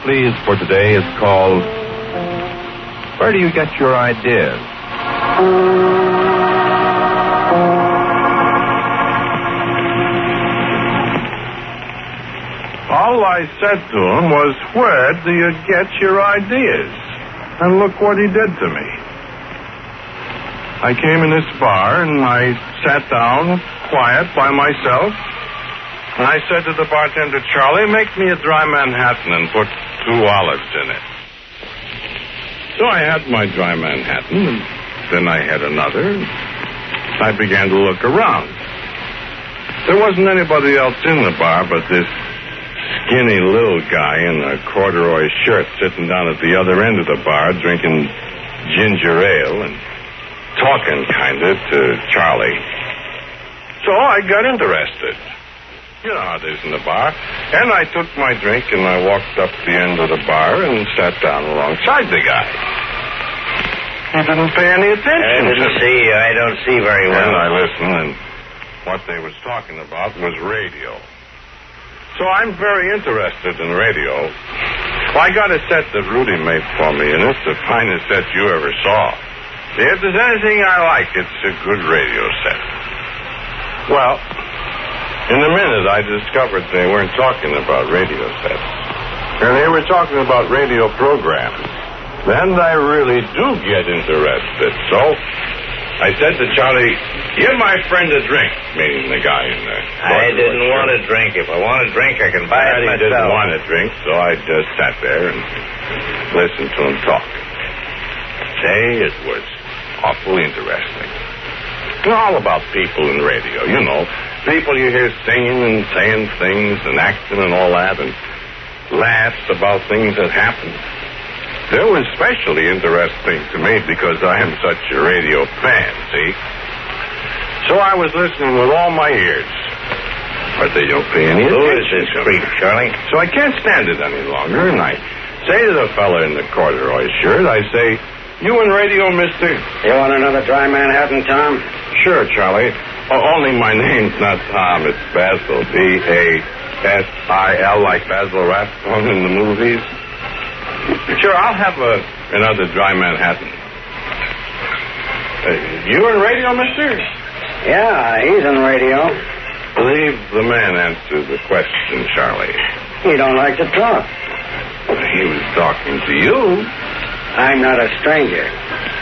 please, for today is called Where Do You Get Your Ideas? All I said to him was, where do you get your ideas? And look what he did to me. I came in this bar and I sat down quiet by myself. And I said to the bartender, Charlie, make me a dry Manhattan and put 2 olives in it. So I had my dry Manhattan, and then I had another. I began to look around. There wasn't anybody else in the bar but this skinny little guy in a corduroy shirt sitting down at the other end of the bar drinking ginger ale and talking kind of to Charlie. So I got interested. You know how it is in the bar. And I took my drink and I walked up the end of the bar and sat down alongside the guy. He didn't pay any attention. I don't see very well. And I listened, and what they was talking about was radio. So I'm very interested in radio. Well, I got a set that Rudy made for me, and it's the finest set you ever saw. If there's anything I like, it's a good radio set. Well, in a minute, I discovered they weren't talking about radio sets. And they were talking about radio programs. Then I really do get interested. So I said to Charlie, give my friend a drink, meaning the guy in there. I didn't want a drink. If I want a drink, I can buy it myself. He didn't want a drink, so I just sat there and listened to him talk. Say, it was awfully interesting. You know, all about people in radio, you know. People you hear singing and saying things and acting and all that, and laughs about things that happen. It was especially interesting to me because I am such a radio fan, see? So I was listening with all my ears. But they don't pay any attention. Who is this creep, Charlie? So I can't stand it any longer, and I say to the fella in the corduroy shirt, I say, you in radio, mister? You want another dry Manhattan, Tom? Sure, Charlie. Only my name's not Tom, it's Basil. B-A-S-I-L, like Basil Rathbone in the movies. Sure, I'll have another dry Manhattan. You in radio, mister? Yeah, he's in radio. Leave the man answer the question, Charlie. He don't like to talk. He was talking to you. I'm not a stranger.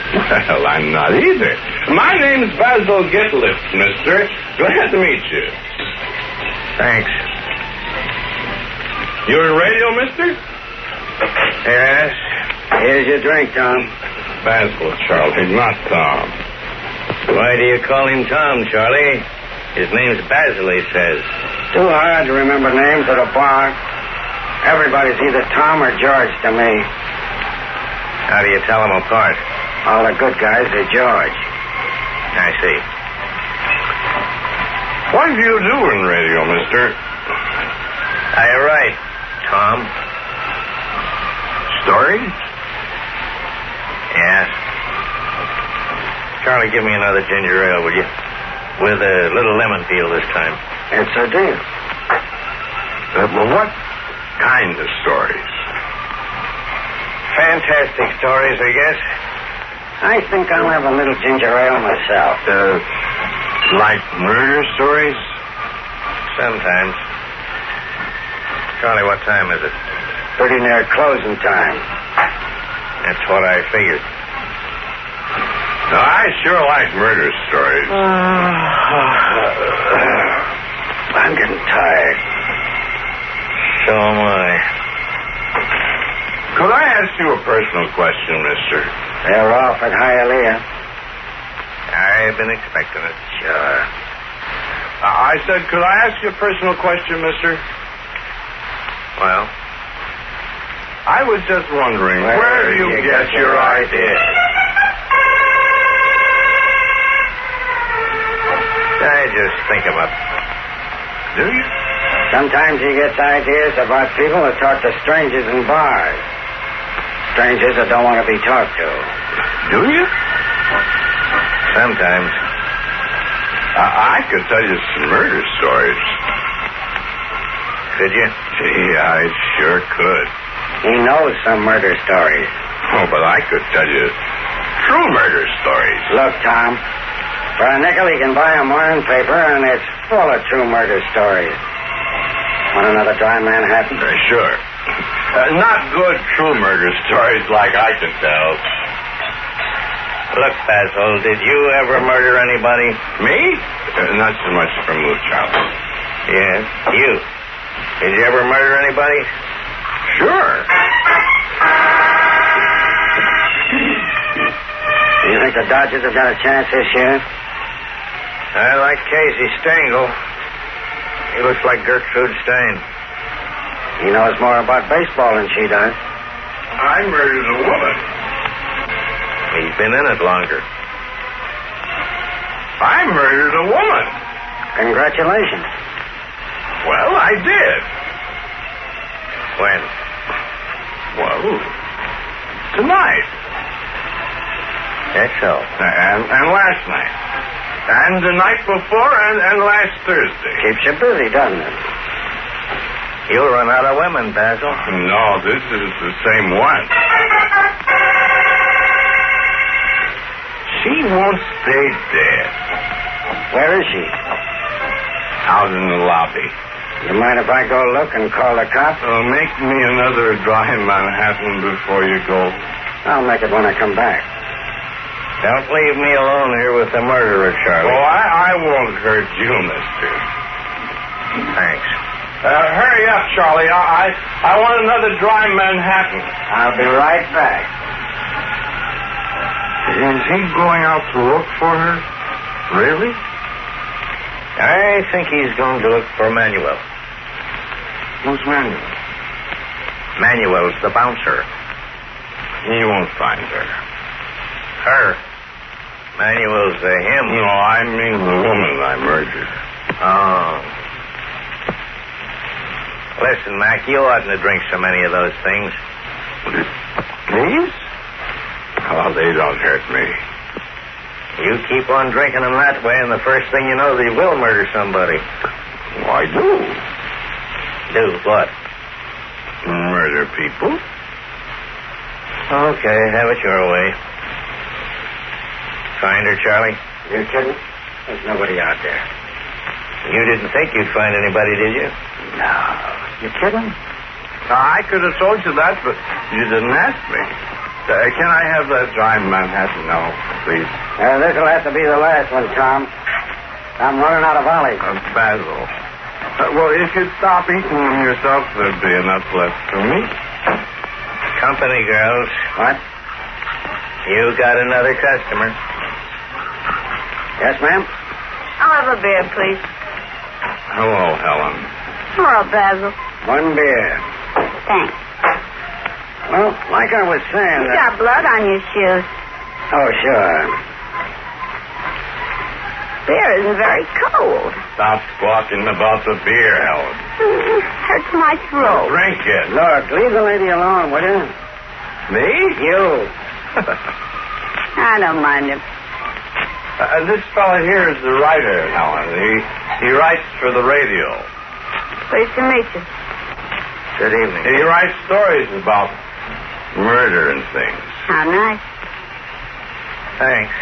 Well, I'm not either. My name's Basil Gitlip, mister. Glad to meet you. Thanks. You in radio, mister? Yes. Here's your drink, Tom. Basil, Charlie, not Tom. Why do you call him Tom, Charlie? His name's Basil, he says. Too hard to remember names at a bar. Everybody's either Tom or George to me. How do you tell them apart? All the good guys are George. I see. What do you do in radio, mister? I write, Tom. Stories? Yes. Charlie, give me another ginger ale, will you? With a little lemon peel this time. It's a deal. Well, what kind of stories? Fantastic stories, I guess. I think I'll have a little ginger ale myself. Like murder stories? Sometimes. Charlie, what time is it? Pretty near closing time. That's what I figured. No, I sure like murder stories. I'm getting tired. So am I. Could I ask you a personal question, mister? They're off at Hialeah. I've been expecting it. Sure. I said, could I ask you a personal question, mister? Well? I was just wondering, where do you get your ideas? I just think about it. Do you? Sometimes he gets ideas about people that talk to strangers in bars. Strangers that don't want to be talked to. Do you? Sometimes. I could tell you some murder stories. Could you? Gee, I sure could. He knows some murder stories. Oh, but I could tell you true murder stories. Look, Tom, for a nickel he can buy a morning paper, and it's full of true murder stories. Want another dry Manhattan? Sure. Not good true murder stories like I can tell. Look, Basil, did you ever murder anybody? Me? Not so much from Moose Charlie. Yes, you. Did you ever murder anybody? Sure. Do you think the Dodgers have got a chance this year? I like Casey Stengel. He looks like Gertrude Stein. He knows more about baseball than she does. I murdered a woman. He's been in it longer. I murdered a woman. Congratulations. Well, I did. When? Well, tonight. That's so. And last night. And the night before and last Thursday. Keeps you busy, doesn't it? You'll run out of women, Basil. No, this is the same one. She won't stay dead. Where is she? Out in the lobby. You mind if I go look and call the cops? Make me another dry Manhattan before you go. I'll make it when I come back. Don't leave me alone here with the murderer, Charlie. Oh, I won't hurt you, mister. Thanks. Hurry up, Charlie. I want another dry Manhattan. I'll be right back. Is he going out to look for her? Really? I think he's going to look for Manuel. Who's Manuel? Manuel's the bouncer. He won't find her. Her? Manuel's him. No, I mean the woman I murdered. Oh. Listen, Mac, you oughtn't to drink so many of those things. These? Oh, they don't hurt me. You keep on drinking them that way, and the first thing you know, they will murder somebody. Why do? Do what? Murder people. Okay, have it your way. Find her, Charlie? You kidding? There's nobody out there. You didn't think you'd find anybody, did you? No. You kidding? I could have told you that, but you didn't ask me. Can I have that dry Manhattan now, please? This'll have to be the last one, Tom. I'm running out of volleys. Basil. Well, if you'd stop eating them yourself, there'd be enough left for me. Company, girls. What? You got another customer. Yes, ma'am? I'll have a beer, please. Hello, Helen. Hello, Basil. One beer. Thanks. Well, like I was saying... You got blood on your shoes. Oh, sure. Beer isn't very cold. Stop squawking about the beer, Helen. Hurts my throat. Drink it. Look, leave the lady alone, will you? Me? You. I don't mind him. This fella here is the writer, Helen. He writes for the radio. Pleased to meet you. Good evening. He writes stories about murder and things. How nice. Thanks.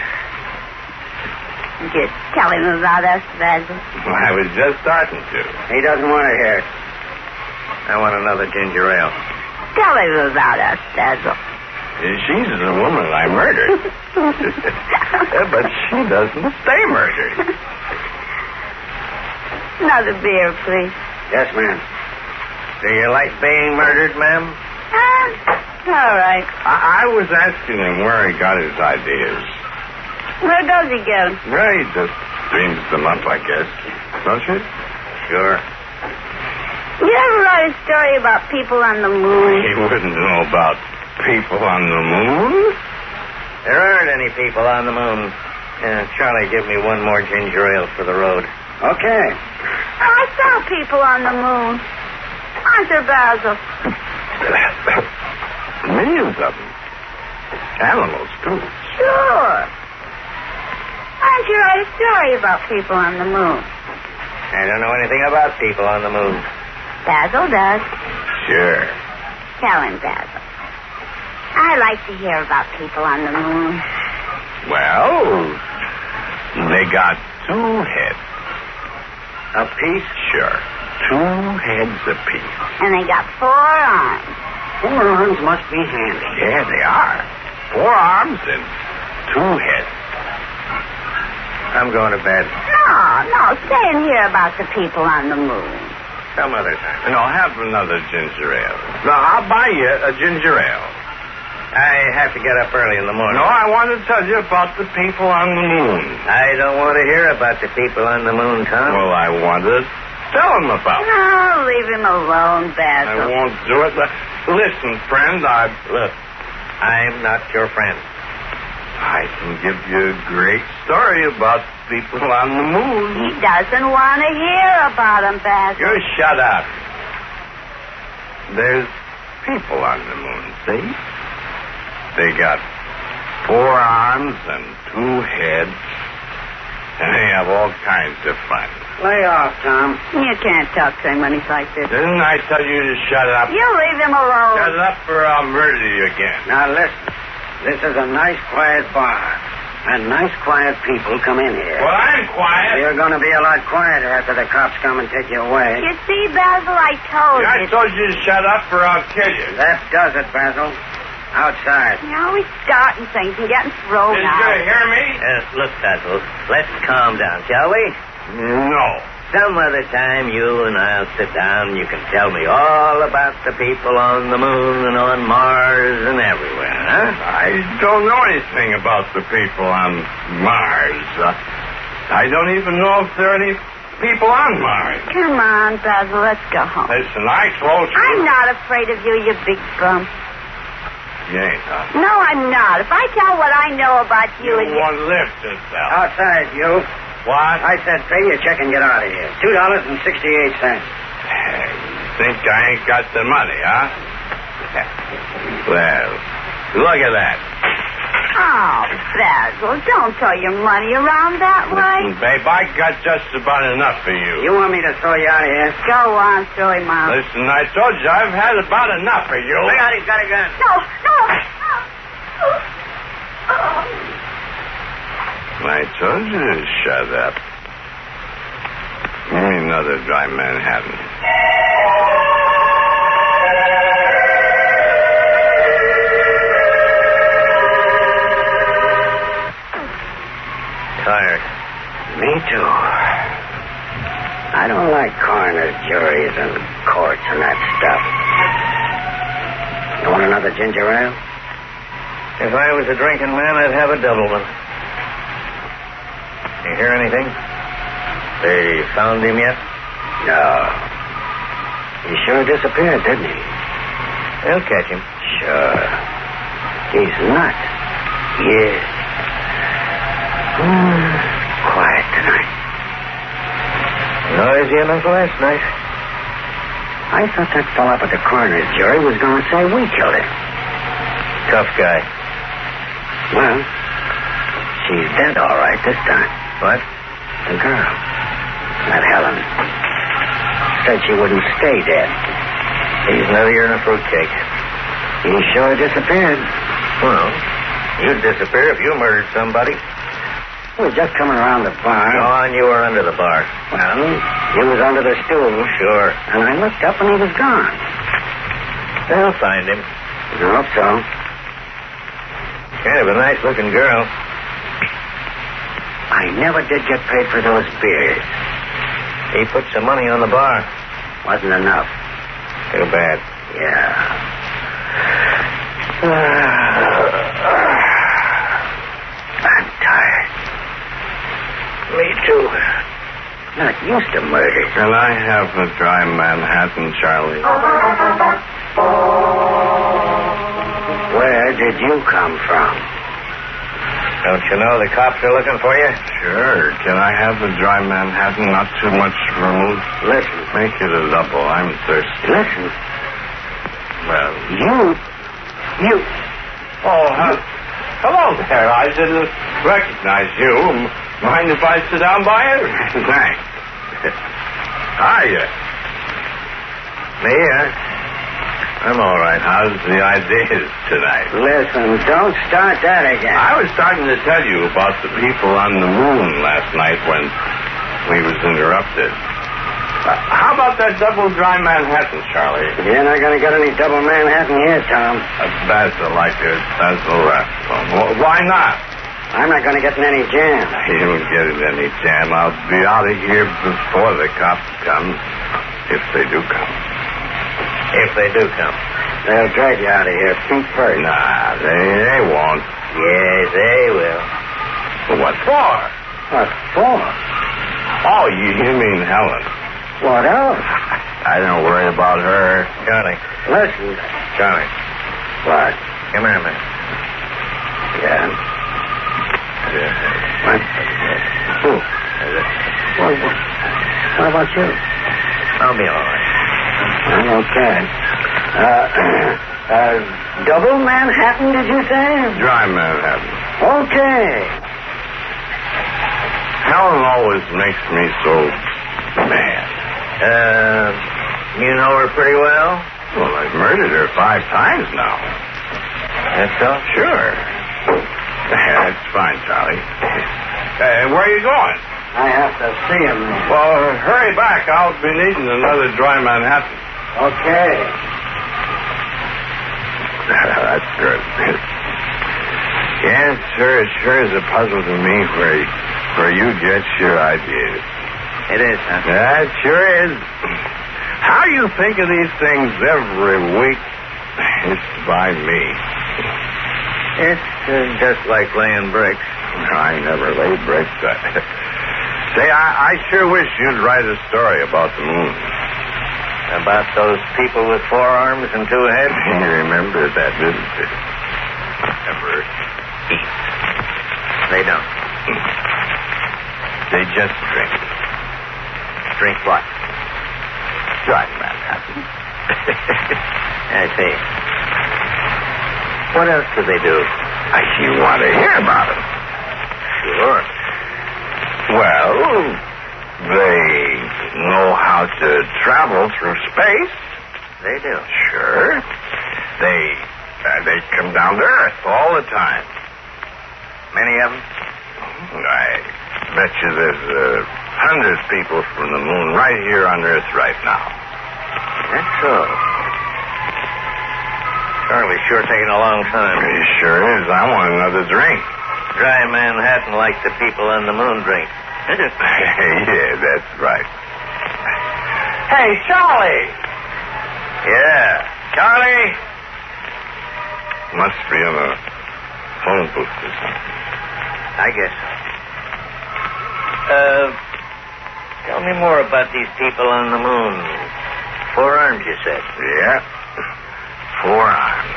Just tell him about us, Basil. I was just starting to. He doesn't want to hear it. I want another ginger ale. Tell him about us, Basil. She's the woman I murdered. But she doesn't stay murdered. Another beer, please. Yes, ma'am. Do you like being murdered, ma'am? All right. I was asking him where he got his ideas. Where does he get them? Well, he just dreams them up, I guess. Don't you? Sure. You ever write a story about people on the moon? He wouldn't know about people on the moon. There aren't any people on the moon. Charlie, give me one more ginger ale for the road. Okay. I saw people on the moon. Aren't there, Basil? Millions of them. Animals, too. Sure. Why don't you write a story about people on the moon? I don't know anything about people on the moon. Basil does. Sure. Tell him, Basil. I like to hear about people on the moon. Well, they got 2 heads. A piece? Sure. 2 heads apiece. And they got 4 arms. 4 arms must be handy. Yeah, they are. 4 arms and 2 heads. I'm going to bed. No, stay and hear about the people on the moon. Some other time. No, have another ginger ale. No, I'll buy you a ginger ale. I have to get up early in the morning. No, I want to tell you about the people on the moon. I don't want to hear about the people on the moon, Tom. Well, I want to tell them about it. No, leave him alone, I Basil. won't do it. Listen, friend, Look, I'm not your friend. I can give you a great story about people on the moon. He doesn't want to hear about them, Basil. You shut up. There's people on the moon, see? They got 4 arms and 2 heads, and they have all kinds of fun. Lay off, Tom. You can't talk to him when he's like this. Didn't I tell you to shut up? You leave him alone. Shut up or I'll murder you again. Now, listen. This is a nice, quiet bar. And nice, quiet people come in here. Well, I'm quiet. You're going to be a lot quieter after the cops come and take you away. You see, Basil, I told I you. told you to shut up or I'll kill you. That does it, Basil. Outside. You're always starting things and getting thrown Did out. you hear me? Look, Basil, let's calm down, shall we? No. Some other time you and I'll sit down and you can tell me all about the people on the moon and on Mars and everywhere, huh? I don't know anything about the people on Mars. I don't even know if there are any people on Mars. Come on, Basil, let's go home. Listen, I told you. I'm not afraid of you, you big bum. You ain't, huh? No, I'm not. If I tell what I know about you and You won't live to tell. Outside, you. What? I said pay your check and get out of here. $2.68. Hey, think I ain't got the money, huh? Well, look at that. Oh, Basil, don't throw your money around that way. Listen, babe, I got just about enough for you. You want me to throw you out of here? Go on, throw him out. Listen, I told you I've had about enough of you. Look out, he's got a gun. No. I told you to shut up. Give me another dry Manhattan. Tired. Me too. I don't like coroner's juries and courts and that stuff. You want another ginger ale? If I was a drinking man, I'd have a double one. You hear anything? They found him yet? No. He sure disappeared, didn't he? They'll catch him. Sure. He's nuts. Yes. Quiet tonight. Noisy enough last night. I thought that fellow up at the coroner's jury was going to say we killed him. Tough guy. Well, she's dead all right this time. What? The girl. That Helen. Said she wouldn't stay dead. He's nuttier than a fruitcake. He sure disappeared. Well, you'd disappear if you murdered somebody. We were just coming around the bar. Go on, you were under the bar. Well, he was under the stool. Sure. And I looked up and he was gone. They'll find him. I hope so. Kind of a nice-looking girl. I never did get paid for those beers. He put some money on the bar. Wasn't enough. Too bad. Yeah. I'm tired. Me too. Not used to murder. Can I have a dry Manhattan, Charlie? Where did you come from? Don't you know the cops are looking for you? Sure. Can I have a dry Manhattan, not too much vermouth? Listen. Make it a double. I'm thirsty. Listen. Well, You. Oh, hello there. I didn't recognize you. Mind if I sit down by you? Thanks. Hiya. Me, huh? I'm all right. How's the ideas tonight? Listen, don't start that again. I was starting to tell you about the people on the moon last night when we was interrupted. How about that double dry Manhattan, Charlie? You're not going to get any double Manhattan here, Tom. Basil, like a Basil Rathbone. Well, why not? I'm not going to get in any jam. You don't get in any jam. I'll be out of here before the cops come, if they do come. If they do come. They'll drag you out of here feet first. Nah, they won't. Yes, they will. What for? What for? Oh, you mean Helen. What else? I don't worry about her. Charlie. Listen. Charlie. What? Come here a minute. Yeah. What? Who? What about you? I'll be all right. I'm okay. Double Manhattan, did you say? Dry Manhattan. Okay. Helen always makes me so mad. You know her pretty well? Well, I've murdered her 5 times now. That's so? Sure. That's fine, Charlie. Where are you going? I have to see him. Well, hurry back. I'll be needing another dry Manhattan. Okay. That's good. Yes, sir. It sure is a puzzle to me where you get your ideas. It is, huh? That sure is. How you think of these things every week is by me. It's just like laying bricks. I never laid bricks. Say, I sure wish you'd write a story about the moon. About those people with 4 arms and 2 heads? You remember that, didn't you? Never eat. They don't. They just drink. Drink what? Dry Manhattan. I see. What else do they do? You want to hear about it? Sure. Well, they know how to travel through space. They do. Sure. They come down to Earth all the time. Many of them? I bet you there's 100 people from the moon right here on Earth right now. That's so. Charlie's sure taking a long time. He sure is. I want another drink. Dry Manhattan like the people on the moon drink. Yeah, that's right. Hey, Charlie! Yeah. Charlie? Must be in a phone booth or something. I guess so. Tell me more about these people on the moon. 4 arms, you said? Yeah. 4 arms.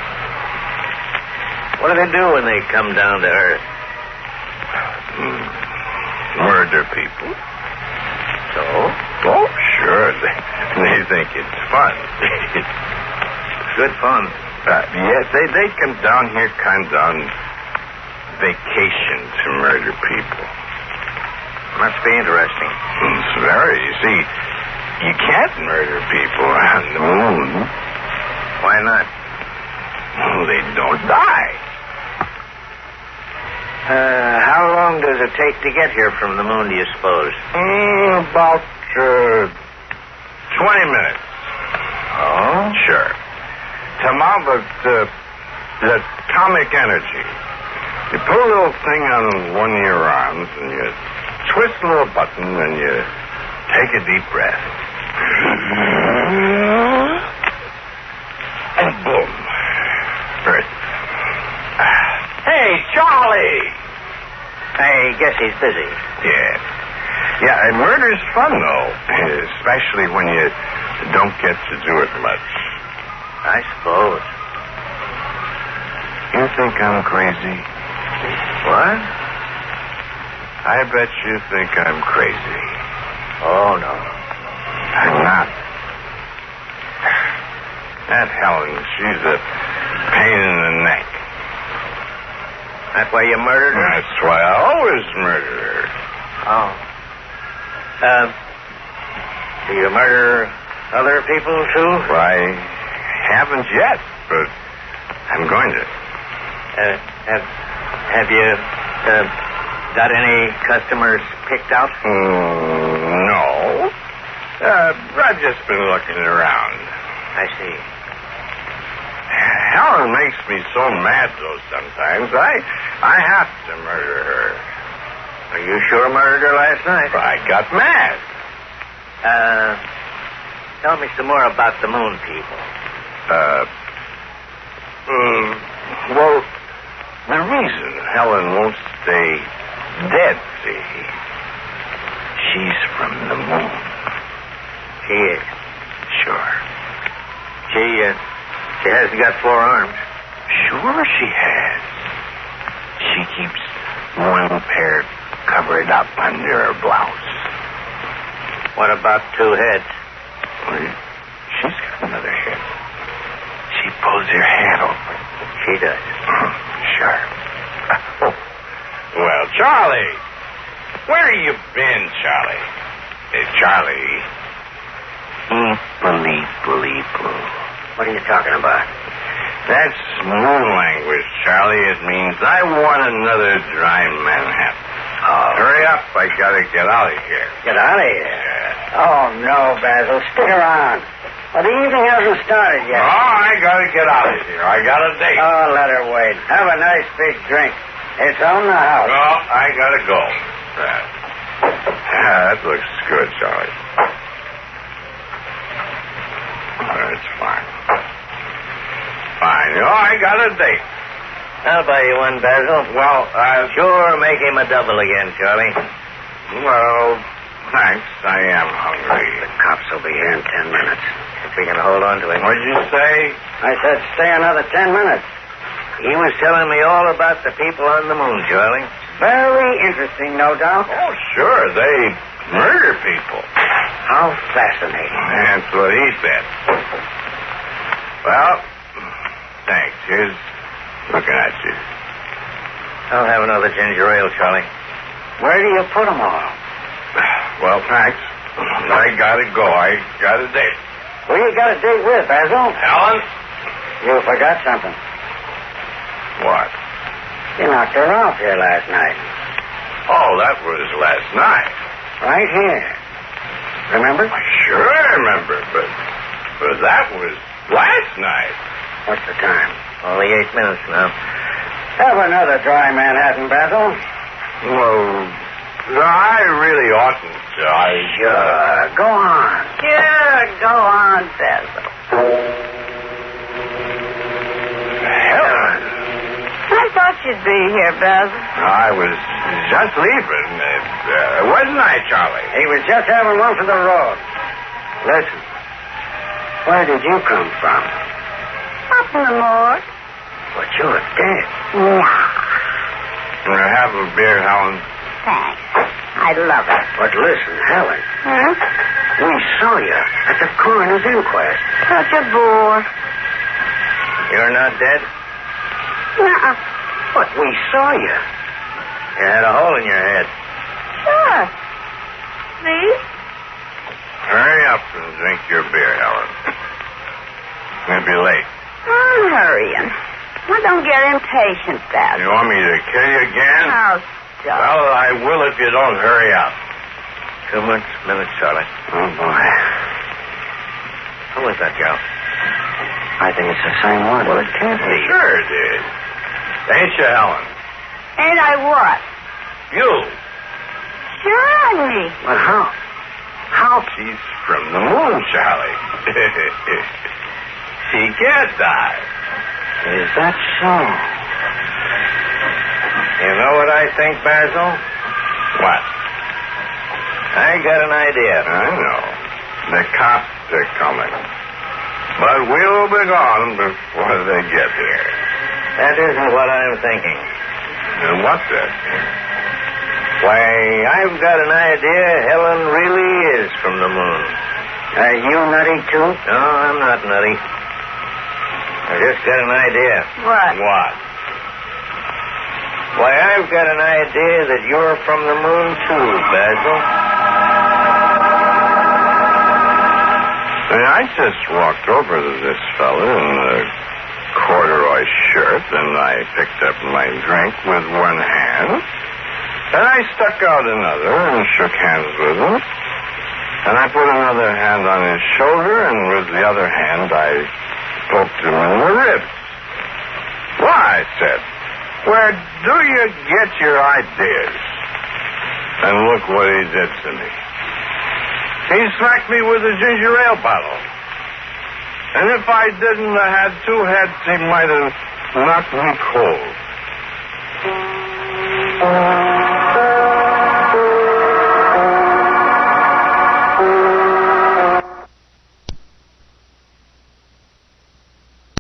What do they do when they come down to Earth? Murder people. So? Oh, sure. They think it's fun. Good fun. Yes, they come down here kind of on vacation to murder people. Must be interesting. It's very. You see, you can't murder people on the moon. Why not? Well, they don't die. How long does it take to get here from the moon, do you suppose? About 20 minutes. Oh? Sure. To amount of the atomic energy. You put a little thing on one of your arms and you twist a little button and you take a deep breath. And boom. Earth. Hey, Charlie! I guess he's busy. Yeah, and murder's fun, though. Especially when you don't get to do it much. I suppose. You think I'm crazy? What? I bet you think I'm crazy. Oh, no. I'm not. That Helen, she's a pain in the neck. That why you murdered her? That's why I always murder her. Oh. Do you murder other people, too? Why, haven't yet, but I'm going to. Have you got any customers picked out? No. I've just been looking around. I see. Helen makes me so mad, though, sometimes. I have to murder her. Well, you sure murdered her last night. I got mad. Tell me some more about the moon people. Well, the reason Helen won't stay dead, see, she's from the moon. She is. Sure. She hasn't got 4 arms. Sure she has. She keeps one pair covered up under her blouse. What about 2 heads? Well, she's got another head. She pulls her head open. She does. Sure. Well, Charlie. Where you been, Charlie? Hey, Charlie. Eep-a-leep-a-leep-a. What are you talking about? That's moon language, Charlie. It means I want another dry Manhattan. Oh. Hurry up. I gotta get out of here. Get out of here? Yeah. Oh, no, Basil. Stick around. Well, the evening hasn't started yet. Oh, I gotta get out of here. I got a date. Oh, let her wait. Have a nice big drink. It's on the house. No, I gotta go. That looks good, Charlie. That's fine. Fine. Oh, I got a date. I'll buy you one, Basil. Well, Sure, make him a double again, Charlie. Well, thanks. I am hungry. The cops will be here in 10 minutes. If we can hold on to him. What'd you say? I said stay another 10 minutes. He was telling me all about the people on the moon, Charlie. Very interesting, no doubt. Oh, sure. They murder people. How fascinating. That's what he said. Well, thanks. Here's looking at you. I'll have another ginger ale, Charlie. Where do you put them all? Well, thanks. I gotta go. I got a date. Who you got a date with, Basil? Helen? You forgot something. What? You knocked her off here last night. Oh, that was last night. Right here. Remember? I sure remember, but that was last night. What's the time? Only 8 minutes now. Have another dry Manhattan, Basil. Well, I really oughtn't to. Sure. Go on. Sure, go on, Basil. Helen. I thought you'd be here, Basil. I was just leaving. Wasn't I, Charlie? He was just having one for the road. Listen. Where did you come from? Up in the morgue. But you're dead. Yeah. Have a beer, Helen. Thanks. I love it. But listen, Helen. Huh? We saw you at the coroner's inquest. Such a bore. You're not dead? Nuh-uh. But we saw you. You had a hole in your head. Sure. See? Hurry up and drink your beer, Helen. We'll be late. I'm hurrying. Well, don't get impatient, Basil. You want me to kill you again? Oh, stop. Well, I will if you don't hurry up. 2 minutes, Charlie. Oh, boy. Who was that, Joe? I think it's the same one. Well, it can't be. Sure it is. Ain't you, Helen? Ain't I what? You. Sure I'm me. But how? How? She's from the moon, Charlie. She can't die. Is that so? You know what I think, Basil? What? I got an idea. I know. The cops are coming. But we'll be gone before they get here. That isn't what I'm thinking. And what's that? Why, I've got an idea Helen really is from the moon. Are you nutty, too? No, I'm not nutty. I just got an idea. What? What? Why, I've got an idea that you're from the moon, too, Basil. I I just walked over to this fella in a corduroy shirt, and I picked up my drink with one hand, and I stuck out another and shook hands with him, and I put another hand on his shoulder, and with the other hand I poked him in the ribs. Why, I said, where do you get your ideas? And look what he did to me. He smacked me with a ginger ale bottle. And if I didn't have had two heads, he might have knocked me cold.